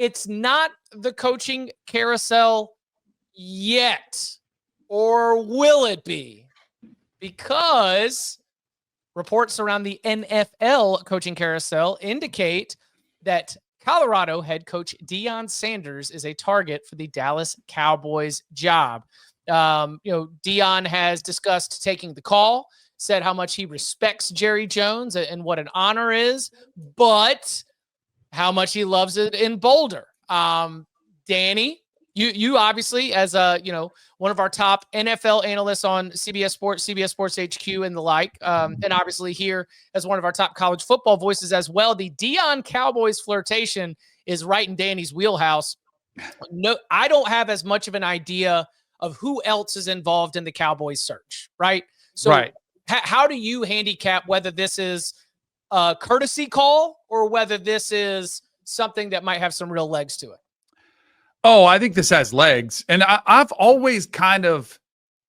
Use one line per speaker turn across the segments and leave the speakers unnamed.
it's not the coaching carousel yet, or will it be? Because reports around the NFL coaching carousel indicate that Colorado head coach Deion Sanders is a target for the Dallas Cowboys job. Deion has discussed taking the call, said how much he respects Jerry Jones and what an honor is, but how much he loves it in Boulder. Danny, you obviously, as one of our top NFL analysts on CBS Sports HQ and the like, and obviously here as one of our top college football voices as well. The Deion Cowboys flirtation is right in Danny's wheelhouse. No, I don't have as much of an idea of who else is involved in the Cowboys search, right? So
right.
How do you handicap whether this is a courtesy call or whether this is something that might have some real legs to it?
Oh, I think this has legs. And I've always kind of,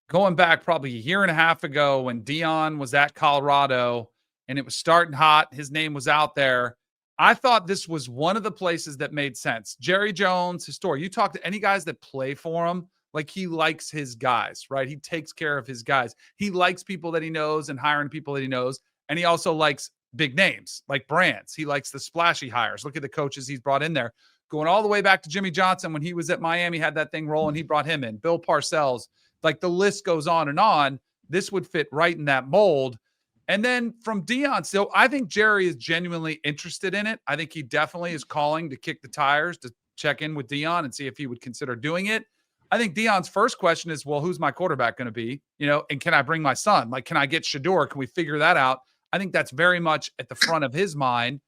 going back probably a year and a half ago when Deion was at Colorado and it was starting hot, his name was out there, I thought this was one of the places that made sense. Jerry Jones, his story. You talk to any guys that play for him, like he likes his guys, right? He takes care of his guys. He likes people that he knows and hiring people that he knows. And he also likes big names, like brands. He likes the splashy hires. Look at the coaches he's brought in there. Going all the way back to Jimmy Johnson when he was at Miami, had that thing rolling. He brought him in. Bill Parcells. Like the list goes on and on. This would fit right in that mold. And then from Deion, still, I think Jerry is genuinely interested in it. I think he definitely is calling to kick the tires, to check in with Deion and see if he would consider doing it. I think Deion's first question is, well, who's my quarterback going to be? And can I bring my son? Like, can I get Shedeur? Can we figure that out? I think that's very much at the front of his mind.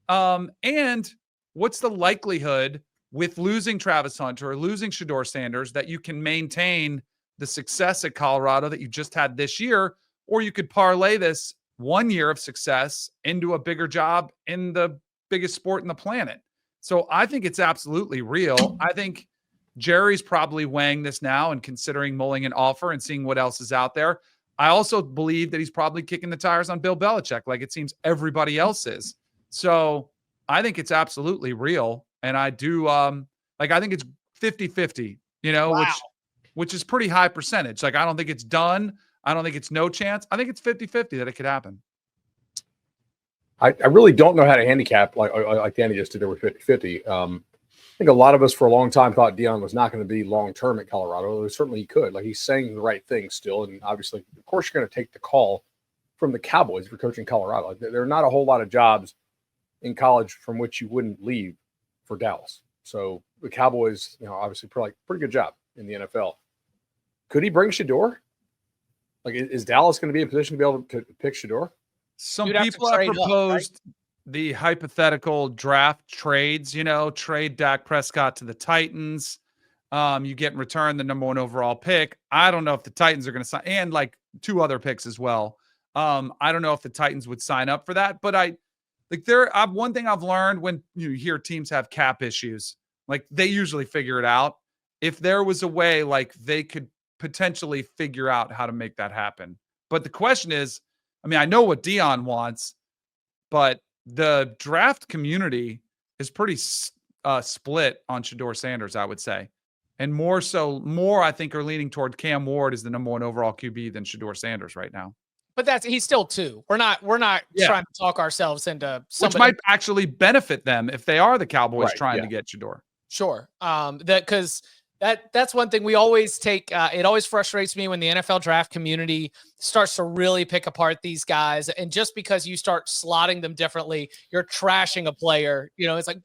And what's the likelihood with losing Travis Hunter or losing Shedeur Sanders that you can maintain the success at Colorado that you just had this year, or you could parlay this 1 year of success into a bigger job in the biggest sport in the planet? So I think it's absolutely real. I think Jerry's probably weighing this now and considering mulling an offer and seeing what else is out there. I also believe that he's probably kicking the tires on Bill Belichick, like it seems everybody else is. So I think it's absolutely real. And I do, I think it's 50-50,
Wow.
which is pretty high percentage. Like, I don't think it's done. I don't think it's no chance. I think it's 50-50 that it could happen.
I really don't know how to handicap like Danny just did there with 50-50. I think a lot of us for a long time thought Deion was not going to be long-term at Colorado. Certainly he could. Like, he's saying the right thing still. And obviously, of course, you're going to take the call from the Cowboys for coaching Colorado. Like, there are not a whole lot of jobs in college from which you wouldn't leave for Dallas. So the Cowboys, obviously pretty good job in the NFL. Could he bring Shedeur? Like, is Dallas going to be in position to be able to pick Shedeur?
Some people have proposed the hypothetical draft trades, trade Dak Prescott to the Titans. You get in return the number 1 overall pick. I don't know if the Titans are going to sign, and like 2 other picks as well. I don't know if the Titans would sign up for that, but one thing I've learned when you hear teams have cap issues, like they usually figure it out. If there was a way, like they could potentially figure out how to make that happen. But the question is, I know what Deion wants, but the draft community is pretty split on Shedeur Sanders, I would say. And more I think are leaning toward Cam Ward as the number 1 overall QB than Shedeur Sanders right now.
But he's still 2. We're not trying to talk ourselves into somebody.
Which might actually benefit them if they are the Cowboys trying to get Shedeur.
Sure. Because that's one thing we always take. It always frustrates me when the NFL draft community starts to really pick apart these guys. And just because you start slotting them differently, you're trashing a player. It's like,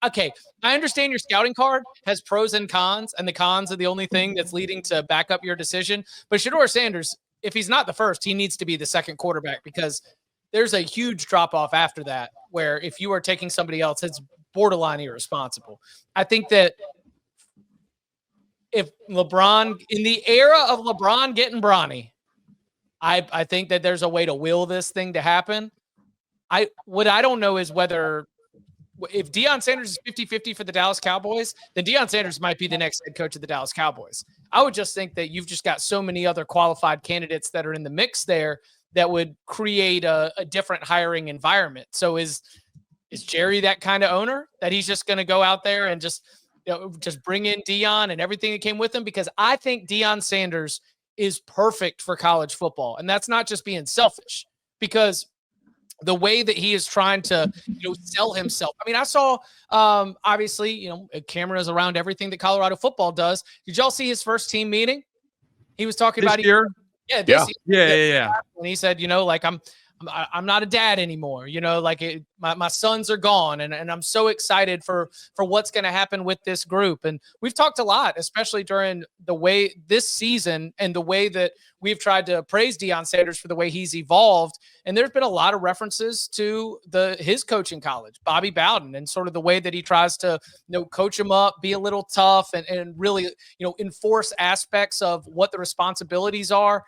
okay, I understand your scouting card has pros and cons, and the cons are the only thing that's leading to back up your decision. But Shedeur Sanders, if he's not the first, he needs to be the second quarterback, because there's a huge drop off after that, where if you are taking somebody else, it's borderline irresponsible. I think that if LeBron, in the era of LeBron getting brawny, I think that there's a way to will this thing to happen. What I don't know is whether, if Deion Sanders is 50-50 for the Dallas Cowboys, then Deion Sanders might be the next head coach of the Dallas Cowboys. I would just think that you've just got so many other qualified candidates that are in the mix there that would create a different hiring environment. So is Is Jerry that kind of owner that he's just going to go out there and just bring in Deion and everything that came with him? Because I think Deion Sanders is perfect for college football. And that's not just being selfish, because the way that he is trying to, sell himself. I mean, I saw, obviously, cameras around everything that Colorado football does. Did y'all see his first team meeting? He was talking
This
about
year.
this year.
Yeah.
And he said, like I'm not a dad anymore. My sons are gone, and I'm so excited for what's going to happen with this group. And we've talked a lot, especially during the way this season and the way that we've tried to praise Deion Sanders for the way he's evolved. And there's been a lot of references to his coaching college, Bobby Bowden, and sort of the way that he tries to coach him up, be a little tough, and really enforce aspects of what the responsibilities are.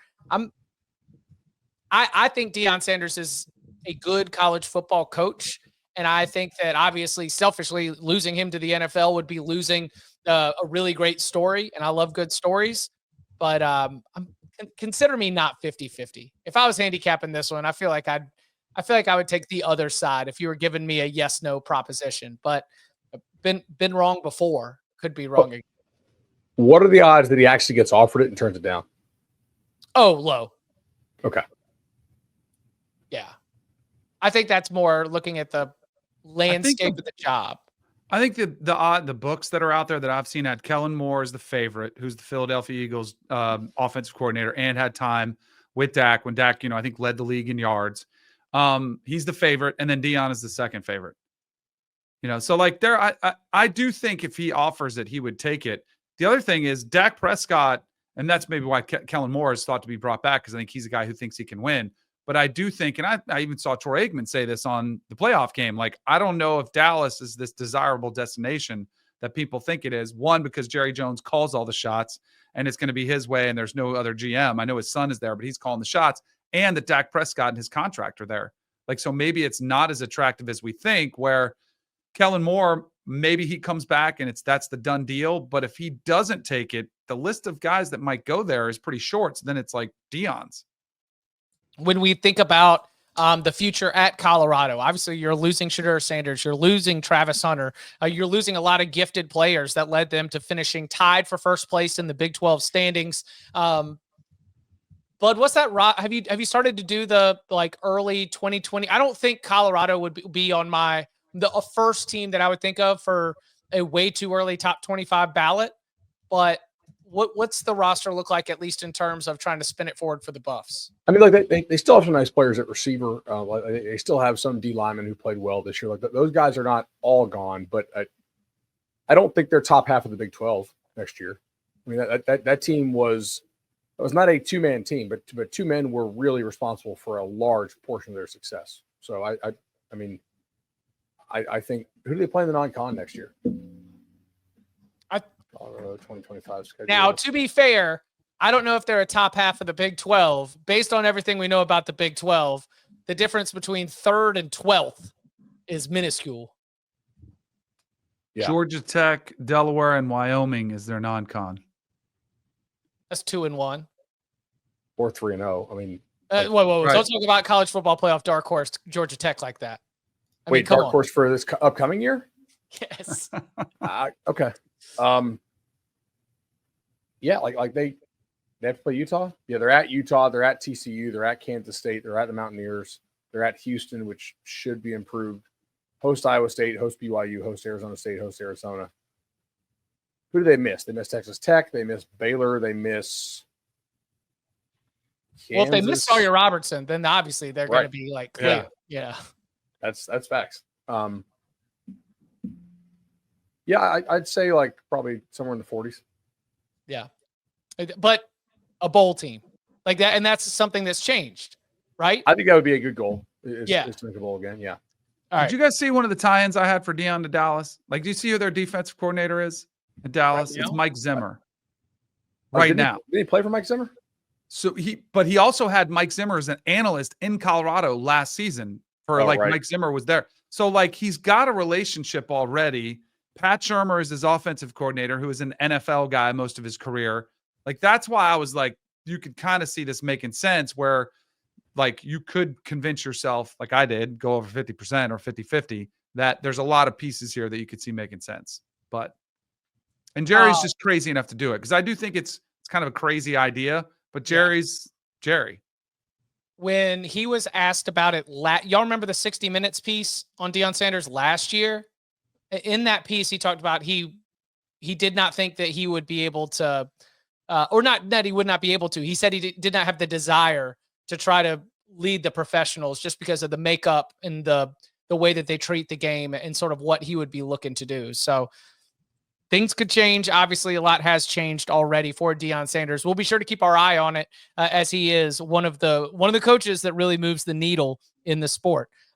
I think Deion Sanders is a good college football coach, and I think that obviously, selfishly, losing him to the NFL would be losing a really great story, and I love good stories. But consider me not 50-50. If I was handicapping this one, I feel like I would take the other side if you were giving me a yes/no proposition. But been wrong before, could be wrong again.
What are the odds that he actually gets offered it and turns it down?
Oh, low.
Okay.
Yeah. I think that's more looking at the landscape of the job.
I think the books that are out there that I've seen had Kellen Moore as the favorite, who's the Philadelphia Eagles offensive coordinator, and had time with Dak when Dak, I think led the league in yards. He's the favorite, and then Deion is the second favorite. So like I do think if he offers it, he would take it. The other thing is Dak Prescott, and that's maybe why Kellen Moore is thought to be brought back, because I think he's a guy who thinks he can win. But I do think, and I even saw Troy Aikman say this on the playoff game, like, I don't know if Dallas is this desirable destination that people think it is. One, because Jerry Jones calls all the shots, and it's going to be his way, and there's no other GM. I know his son is there, but he's calling the shots, and that Dak Prescott and his contract are there. Like, so maybe it's not as attractive as we think, where Kellen Moore, maybe he comes back and that's the done deal. But if he doesn't take it, the list of guys that might go there is pretty short. So then it's like Deion's.
When we think about the future at Colorado, obviously you're losing Shedeur Sanders, you're losing Travis Hunter, you're losing a lot of gifted players that led them to finishing tied for first place in the Big 12 standings. Bud, what's that? Have you started to do the early 2020? I don't think Colorado would be on the first team that I would think of for a way too early top 25 ballot, but what's the roster look like, at least in terms of trying to spin it forward for the Buffs?
I mean, like they still have some nice players at receiver. They still have some D linemen who played well this year. Like those guys are not all gone, but I don't think they're top half of the Big 12 next year. I mean, that team was not a two-man team, but two men were really responsible for a large portion of their success. So I think, who do they play in the non-con next year? 2025 schedule.
Now, to be fair, I don't know if they're a top half of the Big 12. Based on everything we know about the Big 12, the difference between 3rd and 12th is minuscule.
Yeah. Georgia Tech, Delaware, and Wyoming is their non-con.
That's 2-1.
Or 3-0. I mean,
whoa. Right. Don't talk about college football playoff dark horse Georgia Tech like that.
Dark horse for this upcoming year?
Yes.
Okay. Yeah, like they have to play Utah. Yeah, they're at Utah, they're at TCU, they're at Kansas State, they're at the Mountaineers, they're at Houston, which should be improved. Host Iowa State, host BYU, host Arizona State, host Arizona. Who do they miss? They miss Texas Tech, they miss Baylor, they miss Kansas.
Well, if they miss Sawyer Robertson, then obviously they're going to be like clear. Yeah.
That's facts. Yeah, I'd say like probably somewhere in the 40s.
Yeah. But a bowl team like that. And that's something that's changed, right?
I think that would be a good goal. Is to make a bowl again. Yeah.
All right. Did you guys see one of the tie-ins I had for Deion to Dallas? Like, do you see who their defensive coordinator is in Dallas? Right, it's Mike Zimmer. Now.
Did he play for Mike Zimmer?
So he also had Mike Zimmer as an analyst in Colorado last season Mike Zimmer was there. So like, he's got a relationship already. Pat Shurmur is his offensive coordinator, who is an NFL guy most of his career. Like, that's why I was like, you could kind of see this making sense where like you could convince yourself, like I did, go over 50% or 50-50, that there's a lot of pieces here that you could see making sense. And Jerry's just crazy enough to do it, because I do think it's kind of a crazy idea, but Jerry's Jerry.
When he was asked about it, y'all remember the 60 Minutes piece on Deion Sanders last year? In that piece, he talked about he did not think that he would be able to, or not that he would not be able to. He said he did not have the desire to try to lead the professionals just because of the makeup and the way that they treat the game and sort of what he would be looking to do. So things could change. Obviously, a lot has changed already for Deion Sanders. We'll be sure to keep our eye on it as he is one of the coaches that really moves the needle in the sport.